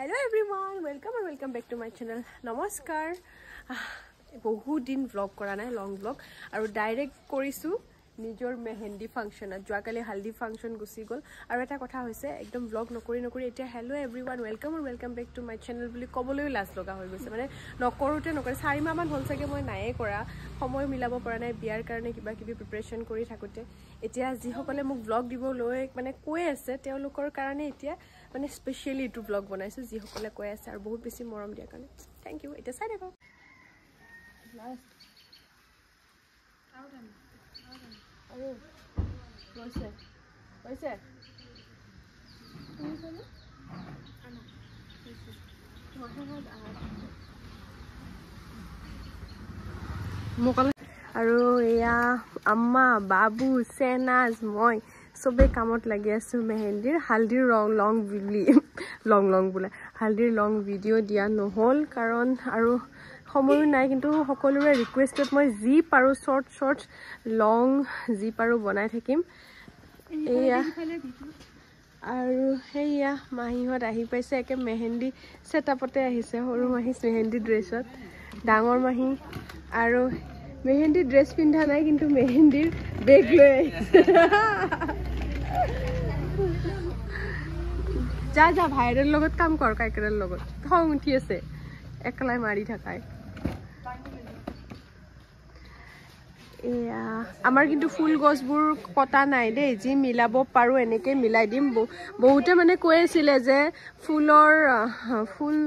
Hello everyone, welcome back to my channel. Namaskar. বহুত দিন vlog কৰা নাই, long vlog আৰু ডাইৰেক্ট কৰিছো নিজৰ মেহেন্দি ফাংচনত যোৱাকালি হালদি ফাংচন গুছি গল আৰু এটা কথা হৈছে একদম vlog নকৰি এতিয়া hello everyone welcome back to my channel বুলি কবলৈ লাজ লগা হৈ গৈছে মানে নকৰোতে 4 মাহ মান হ'ল চাগে মই নায়ে কৰা সময় মিলাব পৰা নাই বিয়াৰ কাৰণে কিবা কিবি প্ৰিপাৰেচন কৰি থাকোতে এতিয়া যি সকলে মোক vlog দিব লৈ মানে কৈ আছে তেওঁলোকৰ কাৰণে এতিয়া মানে স্পেশালি টু vlog বনাইছো যি সকলে কৈ আছে আৰু বহুত বেছি মৰম দিয়া কাৰণে থ্যাংক ইউ এটা চাই দেখো last out আৰে বসে তুমি বলো আনা মোকাল আৰু এয়া আম্মা বাবু সেনাজ মই সবে কামত লাগি আছো মেহেন্দিৰ হালদিৰ লং বোলে হালদিৰ লং ভিডিও দিয়া নহল কাৰণ আৰু সময় নাই কিন্তু সকলোৰে ৰিকুৱেষ্টত মই জি পাৰো শৰ্ট লং জি পাৰো বনাই থাকিম এয়া আৰু হেয়া মাহিহত আহি পাইছে একে মেহেন্দি সেটআপতে আহিছে সৰু মাহি মেহেন্দি ড্ৰেছত ডাঙৰ মাহি আৰু মেহেন্দি ড্ৰেছ পিন্ধা নাই কিন্তু মেহেন্দিৰ বেগ লৈ আহিছে যা ভাইৰৰ লগত কাম কৰ কাইকৰৰ লগত খং উঠি আছে একলাই মাৰি থাকাই আমাৰ কিন্তু ফুল গছবোৰ কটা নাই দেই যি মিলাব পাৰো এনেকে মিলাই দিম বহুতে মানে কৈ আছিল যে ফুল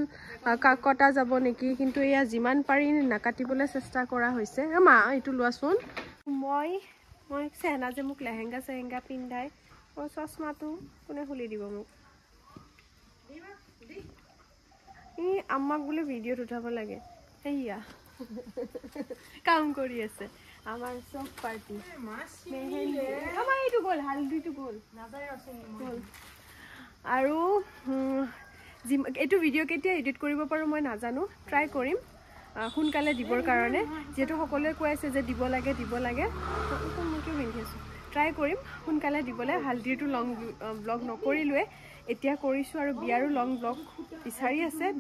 কটা যাব নেকি কিন্তু এয়া যিমান পাৰি নাকাটিবলৈ চেষ্টা কৰা হৈছে মা এইটো লোৱাচোন মই সেনা যে মোক লেহেঙ্গা পিন্ধাই চশমাটো কোনে খুলি দিব মোক ই আমাক বোলে ভিডিঅ'ত উঠাব লাগে হেয়া কাম কৰি আছে আমাৰ সব পাৰ্টি মেহেন্দি আমাৰ এইটো গল হালদিটো গল আৰু এইটো ভিডিঅ' কেতিয়া এডিট কৰিব পাৰো মই নাজানো ট্ৰাই কৰিম সোনকালে দিবৰ কাৰণে যেটো সকলোৱে কৈ আছে যে দিব লাগে মই পিন্ধি আছো ট্ৰাই কৰিম সোনকালে দিবলৈ হালদিৰটো লং ব্লগ নকৰিলোৱে এতিয়া কৰিছো আৰু বিয়াৰো লং ব্লগ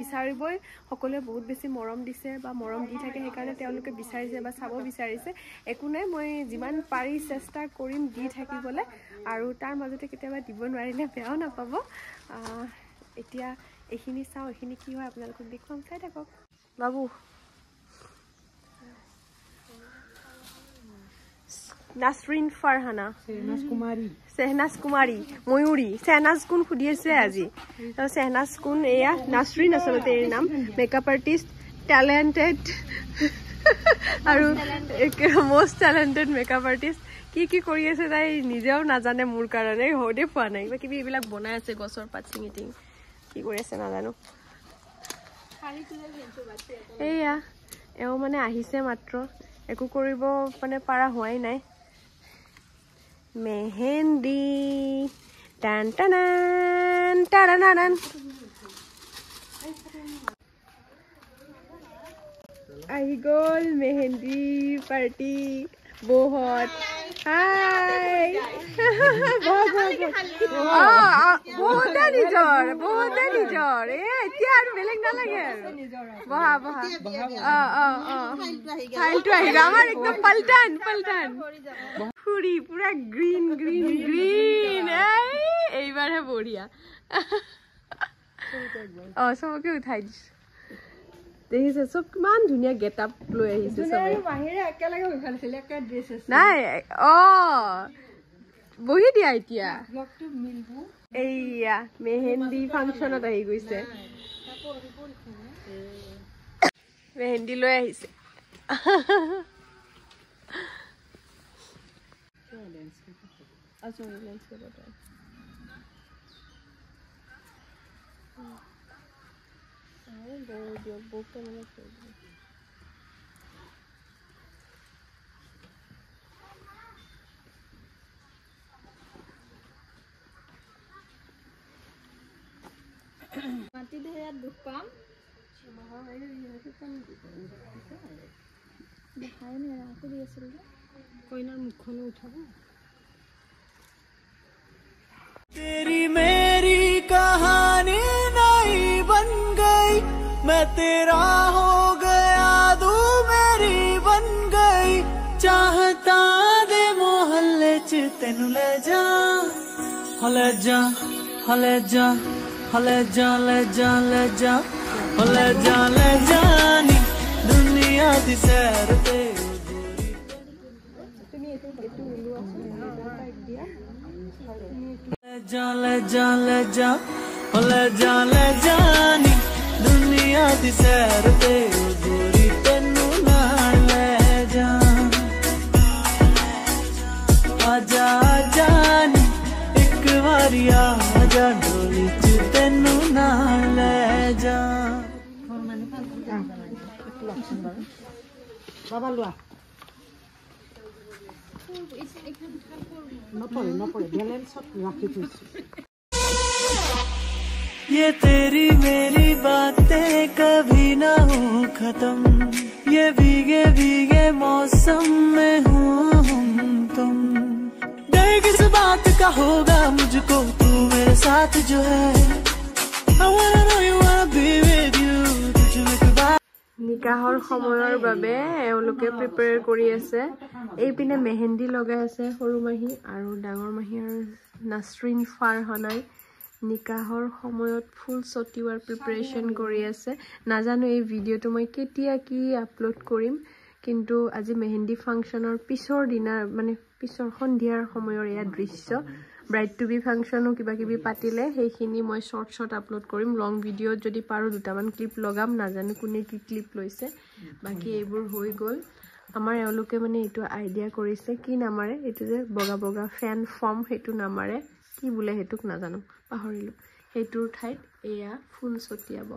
বিচাৰিবই সকলোৱে বহুত বেছি মৰম দিছে বা মৰম দি থাকে সেইকাৰণে তেওঁলোকে বিচাৰিছে বা চাব বিচাৰিছে একো নাই মই যিমান পাৰি চেষ্টা কৰিম দি থাকিবলৈ আৰু তাৰ মাজতে কেতিয়াবা দিব নোৱাৰিলে বেয়াও নাপাব এতিয়া এইখিনি চাও এইখিনি কি হয় আপোনালোকক দেখুৱাম চাই থাকক বাবু নাসৰিন ফাৰহানা সেহনাজ কুমাৰী ময়ূৰী সেহনাজ কোন খুদি আছে আজি সেহনাজ কোন এয়া নাসৰিন আসলতে এৰ নাম মেকআপ আৰ্টিস্ট ট্যালেন্টেড আৰু মোস্ট ট্যালেন্টেড মেকআপ আৰ্টিস্ট কি কৰি আছে তাই নিজেও নাজানে মোৰ কাৰণে হদে পোৱা নাই কিবা কিবি এইবিলাক বনাই আছে গছৰ পাত চিঙিটিং কি কৰি আছে নাজানো এয়া এও মানে আহিছে মাত্ৰ একো কৰিব মানে পাৰা হোৱাই নাই মেহেন্দি টান আহি গল মেহেন্দি পাৰ্টি বহুত হাই বহুতে নিজৰ এতিয়া আৰু বেলেগ নালাগে বহা ফাইলটো আহিল আমাৰ একদম পাল্টান ফুৰি পুৰা গ্ৰীন এইবাৰহে বঢ়িয়া চবকে উঠাই দিছো দেখিছে চব কিমান ধুনীয়া গেট আপ লৈ আহিছে নাই বহি দিয়া এতিয়া এইয়া মেহেন্দি ফাংচনত আহি গৈছে মেহেন্দি লৈ আহিছে মাটি ধেয়াত দুখ পাম কইনাৰ মুখখনো উঠাব तेरी मेरी कहानी नहीं बन मैं तेरा हो गया तू मेरी बन गई चाहता दे मोहल्ले च तेनू ले जा ले जा ले जा ले जा ले जा ले जा ले जा ले जानी दुनिया दी सैर ते ले जा ले जा ले जा ले जानी दुनिया दी सैर ते गोरी तेनू नाल ले जा आजा जानी एक बारी आजा डोली च तेनू नाल ले जा बाबा लोआ नपरे बेलेन सब राखी थैছো ये तेरी मेरी बातें कभी ना हो खत्म ये भीगे भीगे मौसम में हूँ हम तुम डर किस बात का होगा मुझको तू मेरे साथ जो है I wanna know you wanna be with you নিকাহৰ সময়ৰ বাবে এওঁলোকে প্ৰিপেয়াৰ কৰি আছে এইপিনে মেহেন্দি লগাই আছে সৰু মাহী আৰু ডাঙৰ মাহী আৰু নাছৰিন ফাৰহানাই নিকাহৰ সময়ত ফুল ছটিওৱাৰ প্ৰিপাৰেশ্যন কৰি আছে নাজানো এই ভিডিঅ'টো মই কেতিয়া কি আপলোড কৰিম কিন্তু আজি মেহেন্দি ফাংচনৰ পিছৰ দিনা মানে পিছৰ সন্ধিয়াৰ সময়ৰ এয়া দৃশ্য ব্ৰাইড টু বি ফাংচনো কিবা কিবি পাতিলে সেইখিনি মই শৰ্ট আপলোড কৰিম লং ভিডিঅ'ত যদি পাৰো দুটামান ক্লিপ লগাম নাজানো কোনে কি ক্লিপ লৈছে বাকি এইবোৰ হৈ গ'ল আমাৰ এওঁলোকে মানে এইটো আইডিয়া কৰিছে কি নামাৰে এইটো যে বগা বগা ফেন ফৰ্ম সেইটো নামাৰে কি বোলে হেতুক নাজানো পাহৰিলো হেতুৰ ঠাইত এয়া ফুল ছটিয়াব